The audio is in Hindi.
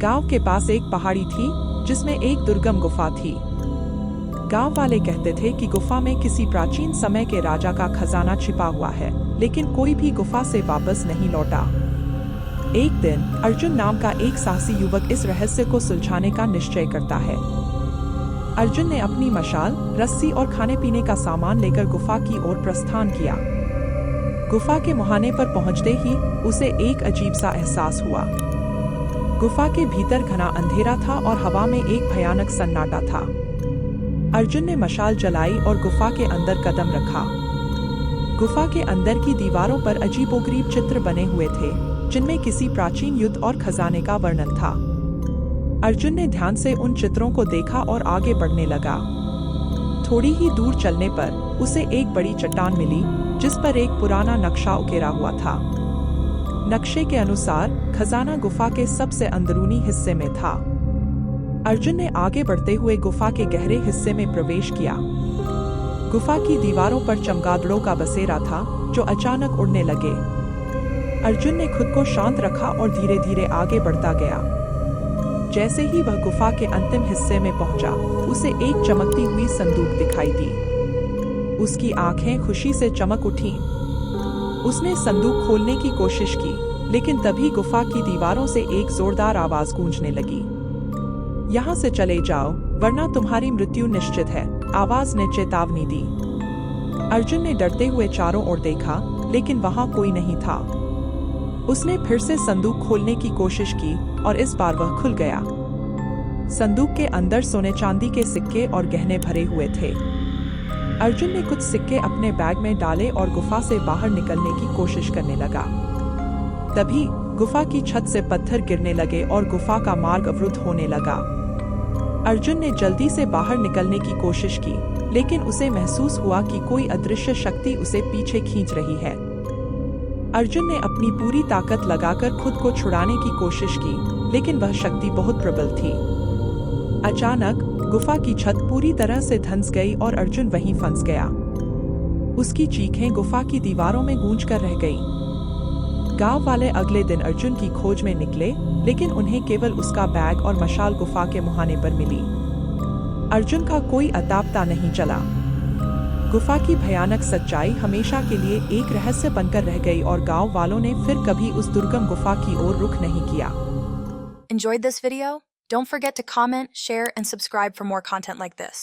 गांव के पास एक पहाड़ी थी जिसमें एक दुर्गम गुफा थी। गांव वाले कहते थे कि गुफा में किसी प्राचीन समय के राजा का खजाना छिपा हुआ है, लेकिन कोई भी गुफा से वापस नहीं लौटा। एक दिन अर्जुन नाम का एक साहसी युवक इस रहस्य को सुलझाने का निश्चय करता है। अर्जुन ने अपनी मशाल, रस्सी और खाने पीने का सामान लेकर गुफा की ओर प्रस्थान किया। गुफा के मुहाने पर पहुंचते ही उसे एक अजीब सा एहसास हुआ। गुफा के भीतर घना अंधेरा था और हवा में एक भयानक सन्नाटा था। अर्जुन ने मशाल जलाई और गुफा के अंदर कदम रखा। गुफा के अंदर की दीवारों पर अजीबोगरीब चित्र बने हुए थे, जिनमें किसी प्राचीन युद्ध और खजाने का वर्णन था। अर्जुन ने ध्यान से उन चित्रों को देखा और आगे बढ़ने लगा। थोड़ी ही दूर चलने पर उसे एक बड़ी चट्टान मिली, जिस पर एक पुराना नक्शा उकेरा हुआ था। नक्शे के अनुसार खजाना गुफा के सबसे अंदरूनी हिस्से में था। अर्जुन ने आगे बढ़ते हुए गुफा के गहरे हिस्से में प्रवेश किया। गुफा की दीवारों पर चमगादड़ों का बसेरा था, जो अचानक उड़ने लगे। अर्जुन ने खुद को शांत रखा और धीरे धीरे आगे बढ़ता गया। जैसे ही वह गुफा के अंतिम हिस्से में पहुंचा, उसे एक चमकती हुई संदूक दिखाई दी। उसकी आंखें खुशी से चमक उठीं। उसने संदूक खोलने की कोशिश की, लेकिन तभी गुफा की दीवारों से एक जोरदार आवाज गूंजने लगी। यहाँ से चले जाओ, वरना तुम्हारी मृत्यु निश्चित है, आवाज ने चेतावनी दी। अर्जुन ने डरते हुए चारों ओर देखा, लेकिन वहां कोई नहीं था। उसने फिर से संदूक खोलने की कोशिश की और इस बार वह खुल गया। संदूक के अंदर सोने चांदी के सिक्के और गहने भरे हुए थे। अर्जुन ने कुछ सिक्के अपने बैग में डाले और गुफा से बाहर निकलने की कोशिश करने लगा। तभी गुफा की छत से पत्थर गिरने लगे और गुफा का मार्ग अवरुद्ध होने लगा। अर्जुन ने जल्दी से बाहर निकलने की कोशिश की, लेकिन उसे महसूस हुआ कि कोई अदृश्य शक्ति उसे पीछे खींच रही है। अर्जुन ने अपनी पूरी ताकत लगाकर खुद को छुड़ाने की कोशिश की, लेकिन वह शक्ति बहुत प्रबल थी। अचानक गुफा की छत पूरी तरह से धंस गई और अर्जुन वहीं फंस गया। उसकी चीखें गुफा की दीवारों में गूंजकर रह गईं। गांव वाले अगले दिन अर्जुन की खोज में निकले, लेकिन उन्हें केवल उसका बैग और मशाल गुफा के मुहाने पर मिली। अर्जुन का कोई अता पता नहीं चला। गुफा की भयानक सच्चाई हमेशा के लिए एक रहस्य बनकर रह गई और गांव वालों ने फिर कभी उस दुर्गम गुफा की ओर रुख नहीं किया। Enjoyed this video? Don't forget to comment, share, and subscribe for more content like this.